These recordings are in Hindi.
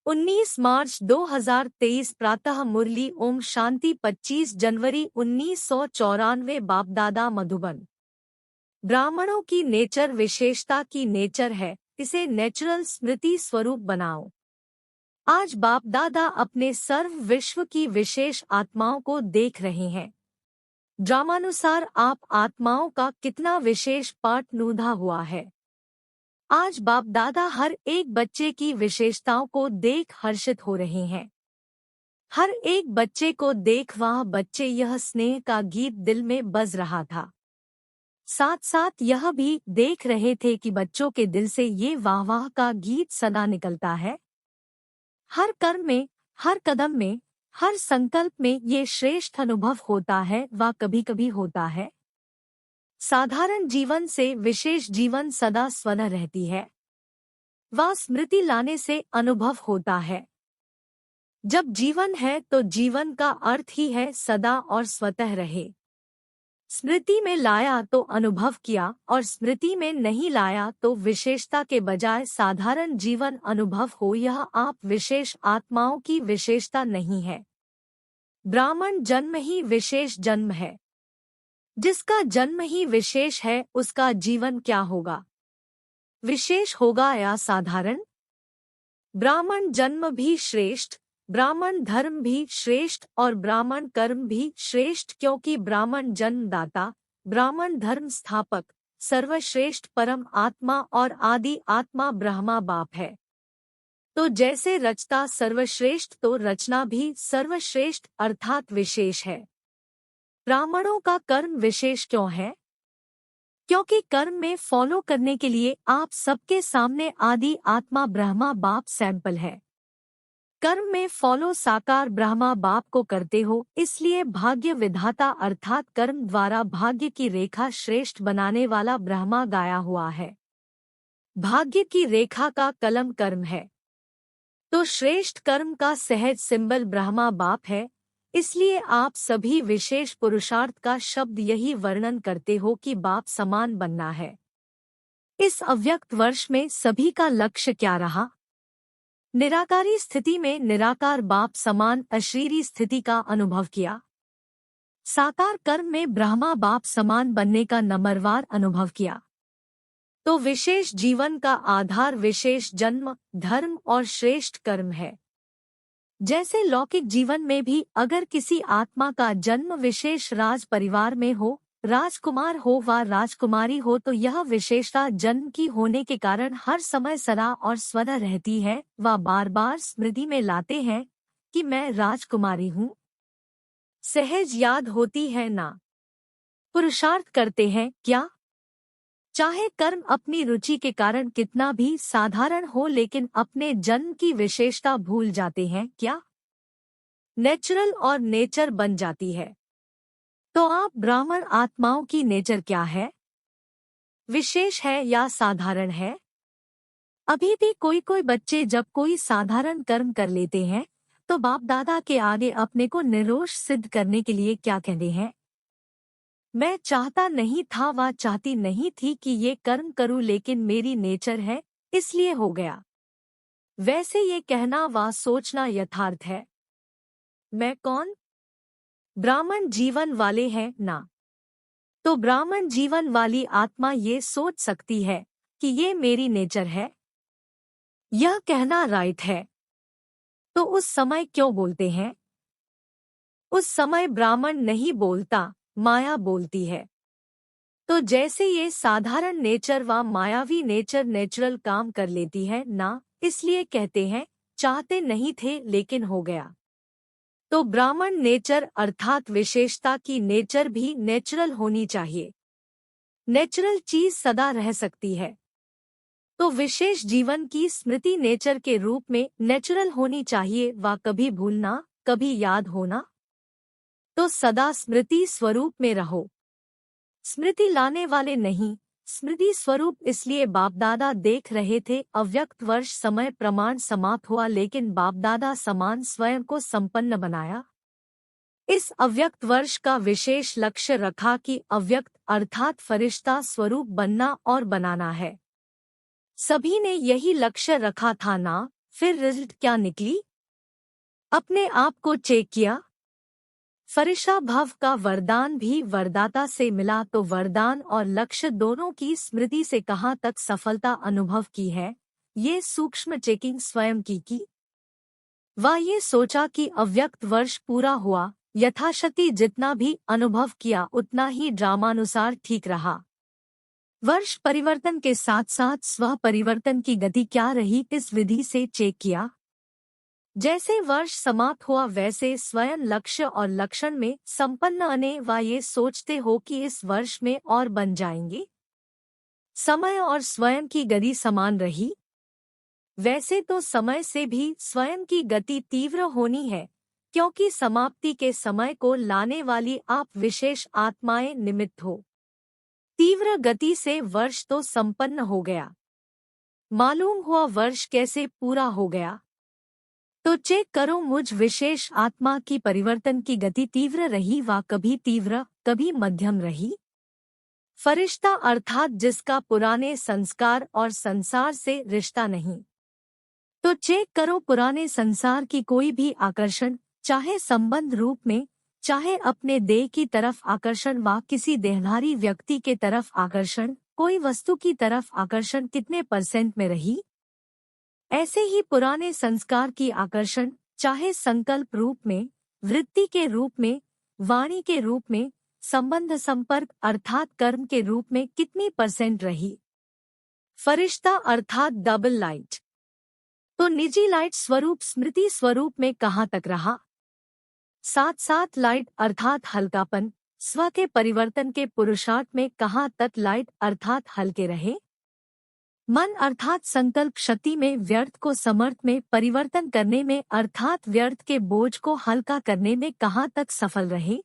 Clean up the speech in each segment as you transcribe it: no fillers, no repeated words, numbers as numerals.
19 मार्च 2023 प्रातः मुरली ओम शांति 25 जनवरी 1994 बाप दादा मधुबन। ब्राह्मणों की नेचर विशेषता की नेचर है, इसे नेचुरल स्मृति स्वरूप बनाओ। आज बाप दादा अपने सर्व विश्व की विशेष आत्माओं को देख रहे हैं। ड्रामानुसार आप आत्माओं का कितना विशेष पाठ नूधा हुआ है। आज बाप दादा हर एक बच्चे की विशेषताओं को देख हर्षित हो रहे हैं। हर एक बच्चे को देख वह बच्चे यह स्नेह का गीत दिल में बज रहा था। साथ साथ यह भी देख रहे थे कि बच्चों के दिल से ये वाह वाह का गीत सदा निकलता है। हर कर्म में, हर कदम में, हर संकल्प में ये श्रेष्ठ अनुभव होता है व कभी कभी होता है। साधारण जीवन से विशेष जीवन सदा स्वतः रहती है। वह स्मृति लाने से अनुभव होता है। जब जीवन है तो जीवन का अर्थ ही है सदा और स्वतः रहे। स्मृति में लाया तो अनुभव किया और स्मृति में नहीं लाया तो विशेषता के बजाय साधारण जीवन अनुभव हो। यह आप विशेष आत्माओं की विशेषता नहीं है। ब्राह्मण जन्म ही विशेष जन्म है। जिसका जन्म ही विशेष है उसका जीवन क्या होगा, विशेष होगा या साधारण? ब्राह्मण जन्म भी श्रेष्ठ, ब्राह्मण धर्म भी श्रेष्ठ और ब्राह्मण कर्म भी श्रेष्ठ, क्योंकि ब्राह्मण जन्मदाता, ब्राह्मण धर्म स्थापक, सर्वश्रेष्ठ परम आत्मा और आदि आत्मा ब्रह्मा बाप है। तो जैसे रचता सर्वश्रेष्ठ तो रचना भी सर्वश्रेष्ठ अर्थात विशेष है। ब्राह्मणों का कर्म विशेष क्यों है? क्योंकि कर्म में फॉलो करने के लिए आप सबके सामने आदि आत्मा ब्रह्मा बाप सैंपल है। कर्म में फॉलो साकार ब्रह्मा बाप को करते हो, इसलिए भाग्य विधाता अर्थात कर्म द्वारा भाग्य की रेखा श्रेष्ठ बनाने वाला ब्रह्मा गाया हुआ है। भाग्य की रेखा का कलम कर्म है, तो श्रेष्ठ कर्म का सहज सिंबल ब्रह्मा बाप है। इसलिए आप सभी विशेष पुरुषार्थ का शब्द यही वर्णन करते हो कि बाप समान बनना है। इस अव्यक्त वर्ष में सभी का लक्ष्य क्या रहा? निराकारी स्थिति में निराकार बाप समान अशरीरी स्थिति का अनुभव किया। साकार कर्म में ब्रह्मा बाप समान बनने का नंबरवार अनुभव किया। तो विशेष जीवन का आधार विशेष जन्म, धर्म और श्रेष्ठ कर्म है। जैसे लौकिक जीवन में भी अगर किसी आत्मा का जन्म विशेष राज परिवार में हो, राजकुमार हो व राजकुमारी हो, तो यह विशेषता जन्म की होने के कारण हर समय सदा और स्वतः रहती है व बार बार स्मृति में लाते हैं कि मैं राजकुमारी हूँ। सहज याद होती है ना? पुरुषार्थ करते हैं क्या? चाहे कर्म अपनी रुचि के कारण कितना भी साधारण हो, लेकिन अपने जन्म की विशेषता भूल जाते हैं क्या? नेचुरल और नेचर बन जाती है। तो आप ब्राह्मण आत्माओं की नेचर क्या है? विशेष है या साधारण है? अभी भी कोई कोई बच्चे जब कोई साधारण कर्म कर लेते हैं तो बाप दादा के आगे अपने को निर्दोष सिद्ध करने के लिए क्या कहते हैं? मैं चाहता नहीं था व चाहती नहीं थी कि ये कर्म करूं, लेकिन मेरी नेचर है इसलिए हो गया। वैसे ये कहना व सोचना यथार्थ है। मैं कौन? ब्राह्मण जीवन वाले हैं ना? तो ब्राह्मण जीवन वाली आत्मा ये सोच सकती है कि ये मेरी नेचर है। यह कहना राइट है। तो उस समय क्यों बोलते हैं? उस समय ब्राह्मण नहीं बोलता, माया बोलती है। तो जैसे ये साधारण नेचर व मायावी नेचर नेचुरल काम कर लेती है ना, इसलिए कहते हैं चाहते नहीं थे लेकिन हो गया। तो ब्राह्मण नेचर अर्थात विशेषता की नेचर भी नेचुरल होनी चाहिए। नेचुरल चीज सदा रह सकती है। तो विशेष जीवन की स्मृति नेचर के रूप में नेचुरल होनी चाहिए व कभी भूलना, कभी याद होना। तो सदा स्मृति स्वरूप में रहो। स्मृति लाने वाले नहीं, स्मृति स्वरूप। इसलिए बाप दादा देख रहे थे अव्यक्त वर्ष समय प्रमाण समाप्त हुआ, लेकिन बाप दादा समान स्वयं को संपन्न बनाया। इस अव्यक्त वर्ष का विशेष लक्ष्य रखा कि अव्यक्त अर्थात फरिश्ता स्वरूप बनना और बनाना है। सभी ने यही लक्ष्य रखा था ना? फिर रिजल्ट क्या निकली? अपने आप को चेक किया। फरिशा भव का वरदान भी वरदाता से मिला तो वरदान और लक्ष्य दोनों की स्मृति से कहाँ तक सफलता अनुभव की है, ये सूक्ष्म चेकिंग स्वयं की। वह ये सोचा कि अव्यक्त वर्ष पूरा हुआ, यथाशक्ति जितना भी अनुभव किया उतना ही ड्रामानुसार ठीक रहा। वर्ष परिवर्तन के साथ साथ स्व परिवर्तन की गति क्या रही, इस विधि से चेक किया। जैसे वर्ष समाप्त हुआ वैसे स्वयं लक्ष्य और लक्षण में संपन्न अने व ये सोचते हो कि इस वर्ष में और बन जाएंगे। समय और स्वयं की गति समान रही। वैसे तो समय से भी स्वयं की गति तीव्र होनी है, क्योंकि समाप्ति के समय को लाने वाली आप विशेष आत्माएं निमित्त हो। तीव्र गति से वर्ष तो संपन्न हो गया, मालूम हुआ वर्ष कैसे पूरा हो गया। तो चेक करो मुझ विशेष आत्मा की परिवर्तन की गति तीव्र रही व कभी तीव्र कभी मध्यम रही। फरिश्ता अर्थात जिसका पुराने संस्कार और संसार से रिश्ता नहीं। तो चेक करो पुराने संसार की कोई भी आकर्षण, चाहे संबंध रूप में, चाहे अपने देह की तरफ आकर्षण व किसी देहधारी व्यक्ति के तरफ आकर्षण, कोई वस्तु की तरफ आकर्षण कितने % में रही। ऐसे ही पुराने संस्कार की आकर्षण, चाहे संकल्प रूप में, वृत्ति के रूप में, वाणी के रूप में, संबंध संपर्क अर्थात कर्म के रूप में कितनी % रही। फरिश्ता अर्थात डबल लाइट, तो निजी लाइट स्वरूप स्मृति स्वरूप में कहाँ तक रहा। साथ साथ लाइट अर्थात हल्कापन, स्व के परिवर्तन के पुरुषार्थ में कहाँ तक लाइट अर्थात हल्के रहे। मन अर्थात संकल्प शक्ति में व्यर्थ को समर्थ में परिवर्तन करने में अर्थात व्यर्थ के बोझ को हल्का करने में कहाँ तक सफल रहे।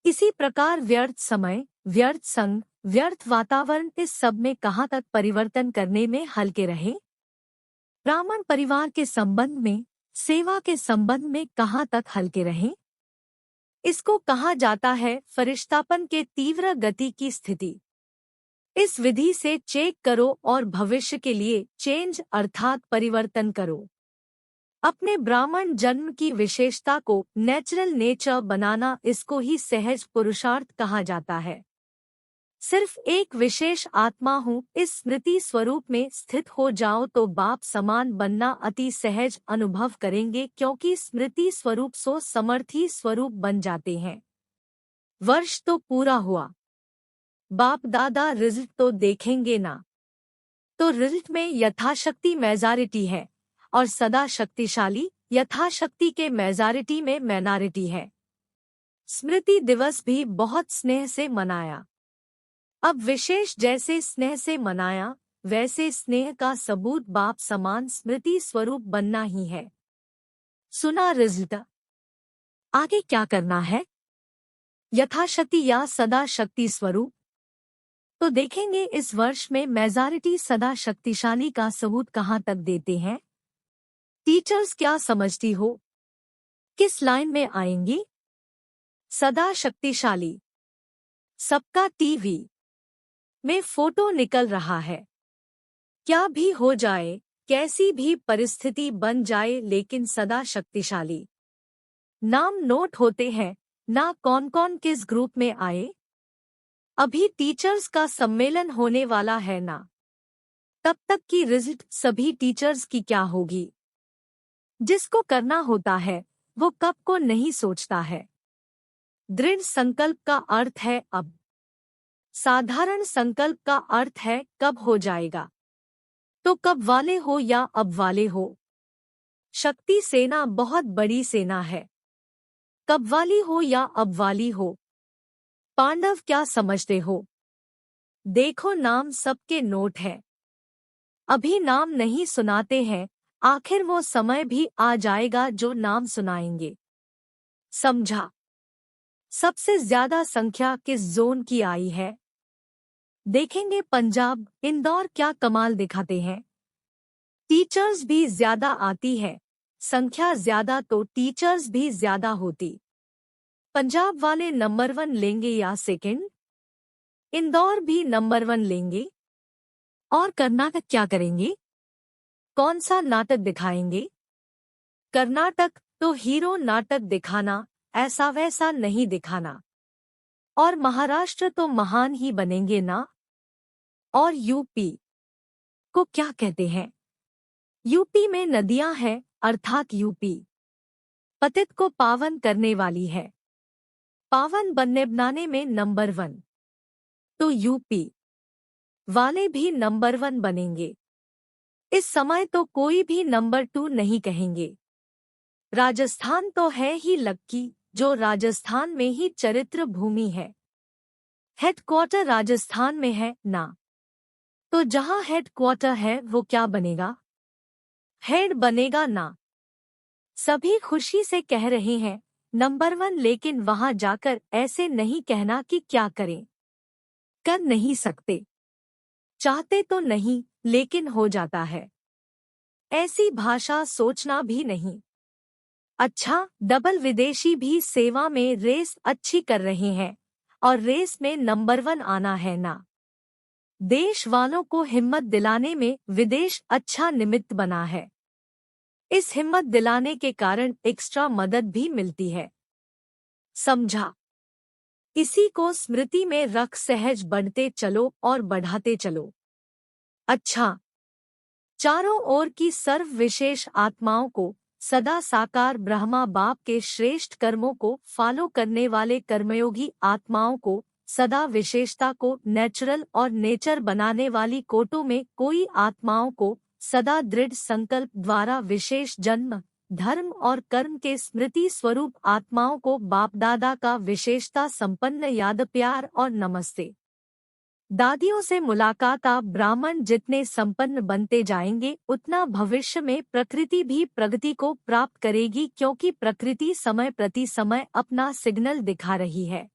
इसी प्रकार व्यर्थ समय, व्यर्थ संग, व्यर्थ वातावरण, इस सब में कहाँ तक परिवर्तन करने में हल्के रहे। ब्राह्मण परिवार के संबंध में, सेवा के संबंध में कहाँ तक हल्के रहे। इसको कहा जाता है फरिश्तापन के तीव्र गति की स्थिति। इस विधि से चेक करो और भविष्य के लिए चेंज अर्थात परिवर्तन करो। अपने ब्राह्मण जन्म की विशेषता को नेचुरल नेचर बनाना, इसको ही सहज पुरुषार्थ कहा जाता है। सिर्फ एक विशेष आत्मा हूँ, इस स्मृति स्वरूप में स्थित हो जाओ तो बाप समान बनना अति सहज अनुभव करेंगे, क्योंकि स्मृति स्वरूप सो समर्थी स्वरूप बन जाते हैं। वर्ष तो पूरा हुआ, बाप दादा रिजल्ट तो देखेंगे ना। तो रिजल्ट में यथाशक्ति मेजॉरिटी है और सदा शक्तिशाली यथाशक्ति के मेजॉरिटी में माइनॉरिटी है। स्मृति दिवस भी बहुत स्नेह से मनाया। अब विशेष जैसे स्नेह से मनाया, वैसे स्नेह का सबूत बाप समान स्मृति स्वरूप बनना ही है। सुना रिजल्ट, आगे क्या करना है। यथाशक्ति या सदा शक्ति स्वरूप तो देखेंगे इस वर्ष में मेजॉरिटी सदा शक्तिशाली का सबूत कहाँ तक देते हैं। टीचर्स क्या समझती हो, किस लाइन में आएंगी। सदा शक्तिशाली, सबका टीवी में फोटो निकल रहा है। क्या भी हो जाए, कैसी भी परिस्थिति बन जाए, लेकिन सदा शक्तिशाली। नाम नोट होते हैं ना, कौन कौन किस ग्रुप में आए। अभी टीचर्स का सम्मेलन होने वाला है ना, तब तक की रिजल्ट सभी टीचर्स की क्या होगी। जिसको करना होता है वो कब को नहीं सोचता है। दृढ़ संकल्प का अर्थ है अब, साधारण संकल्प का अर्थ है कब हो जाएगा। तो कब वाले हो या अब वाले हो। शक्ति सेना बहुत बड़ी सेना है, कब वाली हो या अब वाली हो। पांडव क्या समझते हो। देखो नाम सबके नोट है, अभी नाम नहीं सुनाते हैं, आखिर वो समय भी आ जाएगा जो नाम सुनाएंगे। समझा। सबसे ज्यादा संख्या किस जोन की आई है। देखेंगे पंजाब, इंदौर क्या कमाल दिखाते हैं। टीचर्स भी ज्यादा आती है, संख्या ज्यादा तो टीचर्स भी ज्यादा होती। पंजाब वाले नंबर 1 लेंगे या सेकंड। इंदौर भी नंबर 1 लेंगे। और कर्नाटक क्या करेंगे। कौन सा नाटक दिखाएंगे? कर्नाटक तो हीरो नाटक दिखाना, ऐसा वैसा नहीं दिखाना। और महाराष्ट्र तो महान ही बनेंगे ना। और यूपी को क्या कहते हैं? यूपी में नदियां हैं, अर्थात यूपी पतित को पावन करने वाली है। पावन बनने बनाने में नंबर 1, तो यूपी वाले भी नंबर 1 बनेंगे। इस समय तो कोई भी नंबर 2 नहीं कहेंगे। राजस्थान तो है ही लक्की, जो राजस्थान में ही चरित्र भूमि है। हेडक्वार्टर राजस्थान में है ना, तो जहां हेडक्वार्टर है वो क्या बनेगा? हेड बनेगा ना। सभी खुशी से कह रहे हैं नंबर 1, लेकिन वहां जाकर ऐसे नहीं कहना कि क्या करें। कर नहीं सकते, चाहते तो नहीं, लेकिन हो जाता है। ऐसी भाषा सोचना भी नहीं। अच्छा, डबल विदेशी भी सेवा में रेस अच्छी कर रहे हैं, और रेस में नंबर 1 आना है ना। देश वालों को हिम्मत दिलाने में विदेश अच्छा निमित्त बना है। इस हिम्मत दिलाने के कारण एक्स्ट्रा मदद भी मिलती है। समझा? इसी को स्मृति में रख सहज बढ़ते चलो और बढ़ाते चलो। अच्छा, चारों ओर की सर्व विशेष आत्माओं को, सदा साकार ब्रह्मा बाप के श्रेष्ठ कर्मों को फॉलो करने वाले कर्मयोगी आत्माओं को, सदा विशेषता को नेचुरल और नेचर बनाने वाली कोटों में कोई आत्माओं को, सदा दृढ़ संकल्प द्वारा विशेष जन्म धर्म और कर्म के स्मृति स्वरूप आत्माओं को बाप दादा का विशेषता संपन्न याद प्यार और नमस्ते। दादियों से मुलाकात। आप ब्राह्मण जितने संपन्न बनते जाएंगे उतना भविष्य में प्रकृति भी प्रगति को प्राप्त करेगी, क्योंकि प्रकृति समय प्रति समय अपना सिग्नल दिखा रही है।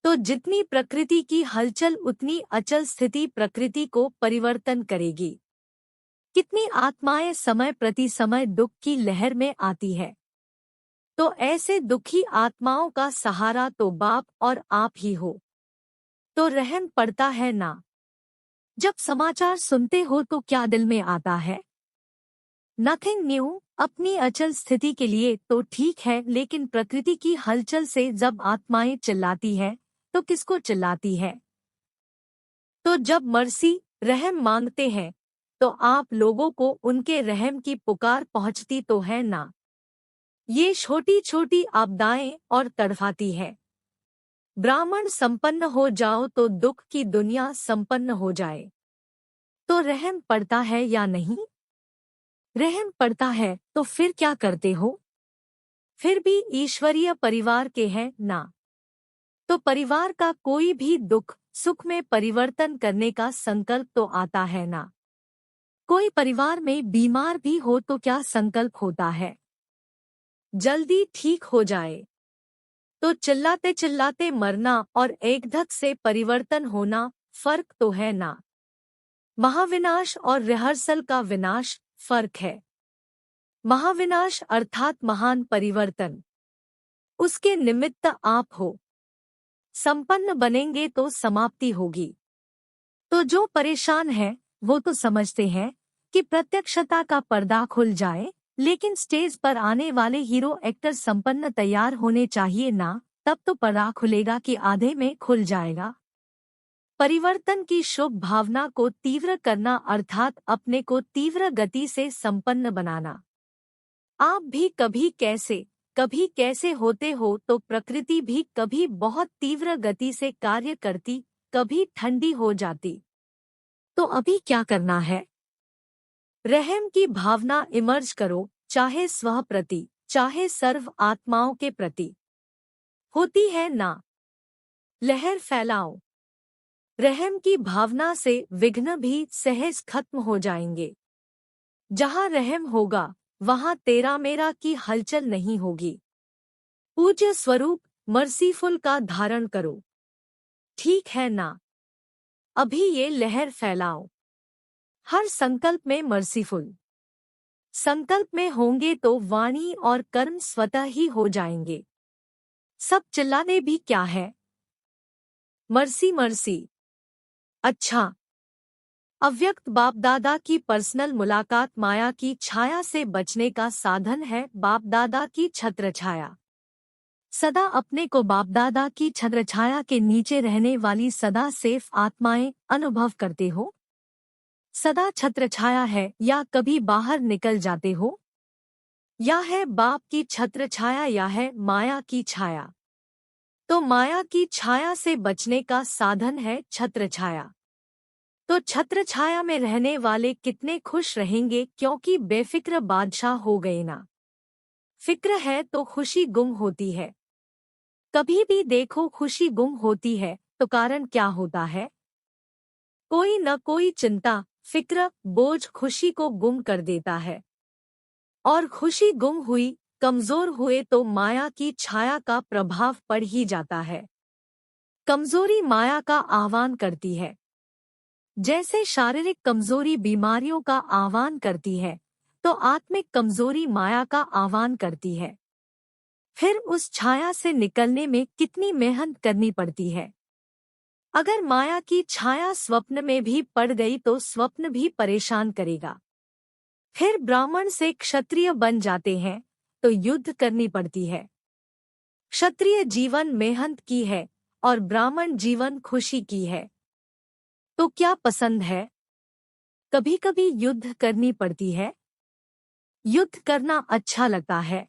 तो जितनी प्रकृति की हलचल उतनी अचल स्थिति प्रकृति को परिवर्तन करेगी। कितनी आत्माएं समय प्रति समय दुख की लहर में आती है, तो ऐसे दुखी आत्माओं का सहारा तो बाप और आप ही हो, तो रहम पड़ता है ना। जब समाचार सुनते हो तो क्या दिल में आता है? Nothing new. अपनी अचल स्थिति के लिए तो ठीक है, लेकिन प्रकृति की हलचल से जब आत्माएं चिल्लाती है तो किसको चिल्लाती है? तो जब मर्सी रहम मांगते हैं तो आप लोगों को उनके रहम की पुकार पहुंचती तो है ना। ये छोटी छोटी आपदाएं और तड़फाती है। ब्राह्मण संपन्न हो जाओ तो दुख की दुनिया संपन्न हो जाए, तो रहम पड़ता है या नहीं? रहम पड़ता है तो फिर क्या करते हो? फिर भी ईश्वरीय परिवार के हैं ना, तो परिवार का कोई भी दुख सुख में परिवर्तन करने का संकल्प तो आता है ना। कोई परिवार में बीमार भी हो तो क्या संकल्प होता है? जल्दी ठीक हो जाए। तो चिल्लाते चिल्लाते मरना और एकदम से परिवर्तन होना फर्क तो है ना। महाविनाश और रिहर्सल का विनाश फर्क है। महाविनाश अर्थात महान परिवर्तन, उसके निमित्त आप हो। संपन्न बनेंगे तो समाप्ति होगी। तो जो परेशान है वो तो समझते हैं कि प्रत्यक्षता का पर्दा खुल जाए, लेकिन स्टेज पर आने वाले हीरो एक्टर संपन्न तैयार होने चाहिए ना, तब तो पर्दा खुलेगा कि आधे में खुल जाएगा। परिवर्तन की शुभ भावना को तीव्र करना अर्थात अपने को तीव्र गति से संपन्न बनाना। आप भी कभी कैसे होते हो, तो प्रकृति भी कभी बहुत तीव्र गति से कार्य करती, कभी ठंडी हो जाती। तो अभी क्या करना है? रहम की भावना इमर्ज करो, चाहे स्व प्रति चाहे सर्व आत्माओं के प्रति। होती है ना। लहर फैलाओ। रहम की भावना से विघ्न भी सहज खत्म हो जाएंगे। जहाँ रहम होगा वहाँ तेरा मेरा की हलचल नहीं होगी। पूज्य स्वरूप मर्सीफुल का धारण करो। ठीक है ना। अभी ये लहर फैलाओ। हर संकल्प में मर्सीफुल संकल्प में होंगे तो वाणी और कर्म स्वतः ही हो जाएंगे। सब चिल्लाने भी क्या है? Mercy mercy. अच्छा, अव्यक्त बाप दादा की पर्सनल मुलाकात माया की छाया से बचने का साधन है। बाप दादा की छत्र छाया। सदा अपने को बाप दादा की छत्र छाया के नीचे रहने वाली सदा सेफ आत्माएं अनुभव करते हो। सदा छत्र छाया है या कभी बाहर निकल जाते हो? या है बाप की छत्र छाया या है माया की छाया। तो माया की छाया से बचने का साधन है छत्र छाया। तो छत्र छाया में रहने वाले कितने खुश रहेंगे, क्योंकि बेफिक्र बादशाह हो गए ना। फिक्र है तो खुशी गुम होती है। कभी भी देखो खुशी गुम होती है तो कारण क्या होता है? कोई न कोई चिंता, फिक्र, बोझ खुशी को गुम कर देता है। और खुशी गुम हुई, कमजोर हुए तो माया की छाया का प्रभाव पड़ ही जाता है। कमजोरी माया का आह्वान करती है। जैसे शारीरिक कमजोरी बीमारियों का आह्वान करती है, तो आत्मिक कमजोरी माया का आह्वान करती है। फिर उस छाया से निकलने में कितनी मेहनत करनी पड़ती है। अगर माया की छाया स्वप्न में भी पड़ गई तो स्वप्न भी परेशान करेगा। फिर ब्राह्मण से क्षत्रिय बन जाते हैं तो युद्ध करनी पड़ती है। क्षत्रिय जीवन मेहनत की है और ब्राह्मण जीवन खुशी की है। तो क्या पसंद है? कभी कभी युद्ध करनी पड़ती है। युद्ध करना अच्छा लगता है।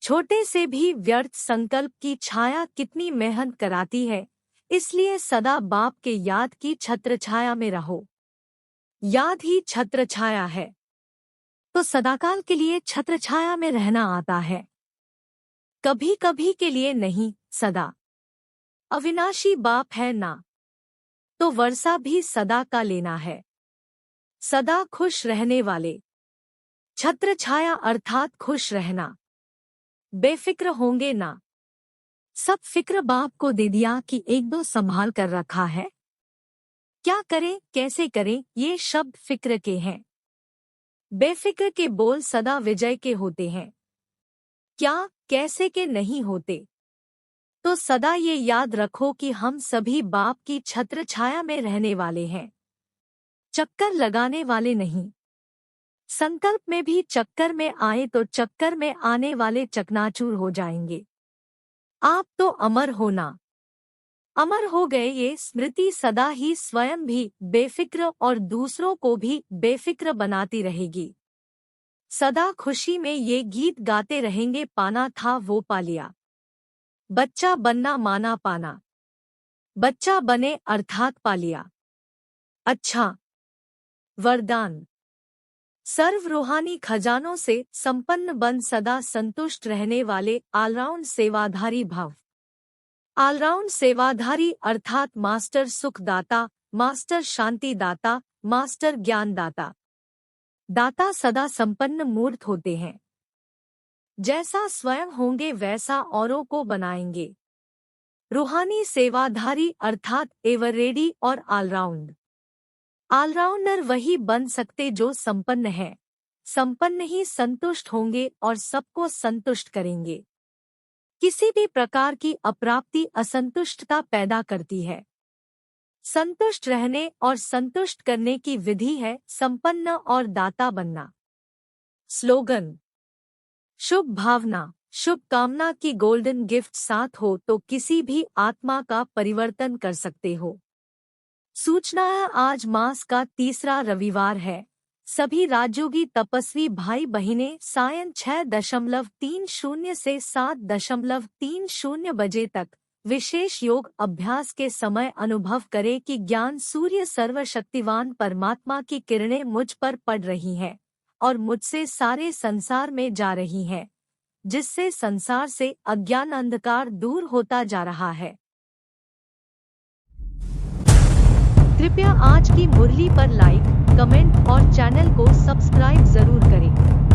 छोटे से भी व्यर्थ संकल्प की छाया कितनी मेहनत कराती है। इसलिए सदा बाप के याद की छत्र छाया में रहो। याद ही छत्र छाया है। तो सदाकाल के लिए छत्र छाया में रहना आता है, कभी कभी के लिए नहीं, सदा। अविनाशी बाप है ना, तो वर्षा भी सदा का लेना है। सदा खुश रहने वाले। छत्र छाया अर्थात खुश रहना। बेफिक्र होंगे ना। सब फिक्र बाप को दे दिया कि एक दो संभाल कर रखा है। क्या करें कैसे करें, ये शब्द फिक्र के हैं। बेफिक्र के बोल सदा विजय के होते हैं। क्या कैसे के नहीं होते। तो सदा ये याद रखो कि हम सभी बाप की छत्र छाया में रहने वाले हैं, चक्कर लगाने वाले नहीं। संकल्प में भी चक्कर में आए तो चक्कर में आने वाले चकनाचूर हो जाएंगे। आप तो अमर हो ना। अमर हो गए ये स्मृति सदा ही स्वयं भी बेफिक्र और दूसरों को भी बेफिक्र बनाती रहेगी। सदा खुशी में ये गीत गाते रहेंगे, पाना था वो पा लिया। बच्चा बनना माना पाना। बच्चा बने अर्थात पा लिया। अच्छा वरदान। सर्व रूहानी खजानों से संपन्न बन सदा संतुष्ट रहने वाले ऑलराउंड सेवाधारी भव। ऑलराउंड सेवाधारी अर्थात मास्टर सुखदाता, मास्टर शांतिदाता, मास्टर ज्ञानदाता। दाता सदा संपन्न मूर्त होते हैं। जैसा स्वयं होंगे वैसा औरों को बनाएंगे। रूहानी सेवाधारी अर्थात एवर रेडी और ऑलराउंड। ऑलराउंडर वही बन सकते जो संपन्न है। संपन्न ही संतुष्ट होंगे और सबको संतुष्ट करेंगे। किसी भी प्रकार की अप्राप्ति असंतुष्टता पैदा करती है। संतुष्ट रहने और संतुष्ट करने की विधि है संपन्न और दाता बनना। स्लोगन। शुभ भावना, शुभ कामना की गोल्डन गिफ्ट साथ हो तो किसी भी आत्मा का परिवर्तन कर सकते हो। सूचना है, आज मास का तीसरा रविवार है। सभी राजयोगी तपस्वी भाई बहिनें सायं 6:30 से 7:30 बजे तक विशेष योग अभ्यास के समय अनुभव करें कि ज्ञान सूर्य सर्वशक्तिवान परमात्मा की किरणें मुझ पर पड़ रही हैं और मुझसे सारे संसार में जा रही हैं, जिससे संसार से अज्ञान अंधकार दूर होता जा रहा है। कृपया आज की मुरली पर लाइक, कमेंट और चैनल को सब्सक्राइब जरूर करें।